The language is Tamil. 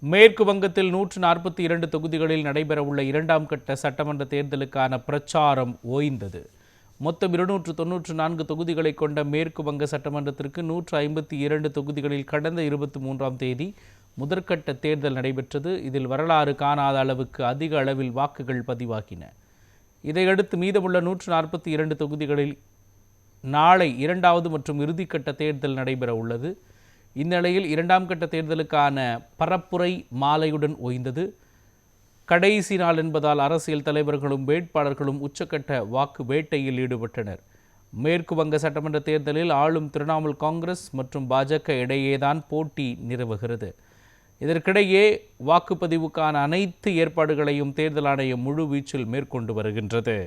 மேற்கு வங்கத்தில் 142 தொகுதிகளில் நடைபெறவுள்ள இரண்டாம் கட்ட சட்டமன்ற தேர்தலுக்கான பிரச்சாரம் ஓய்ந்தது. மொத்தம் 294 தொகுதிகளை கொண்ட மேற்கு வங்க சட்டமன்றத்திற்கு 152 தொகுதிகளில் கடந்த 23ஆம் தேதி முதற்கட்ட தேர்தல் நடைபெற்றது. இதில் வரலாறு காணாத அளவுக்கு அதிக அளவில் வாக்குகள் பதிவாகின. இதையடுத்து மீதமுள்ள 142 தொகுதிகளில் நாளை இரண்டாவது மற்றும் இறுதிக்கட்ட தேர்தல் நடைபெற உள்ளது. இந்நிலையில் இரண்டாம் கட்ட தேர்தலுக்கான பரப்புரை மாலையுடன் ஓய்ந்தது. கடைசி நாள் என்பதால் அரசியல் தலைவர்களும் வேட்பாளர்களும் உச்சக்கட்ட வாக்கு வேட்டையில் ஈடுபட்டனர். மேற்கு வங்க சட்டமன்ற தேர்தலில் ஆளும் திரிணாமுல் காங்கிரஸ் மற்றும் பாஜக இடையேதான் போட்டி நிலவுகிறது. இதற்கிடையே வாக்குப்பதிவுக்கான அனைத்து ஏற்பாடுகளையும் தேர்தல் ஆணையம் முழு வீச்சில் மேற்கொண்டு வருகின்றது.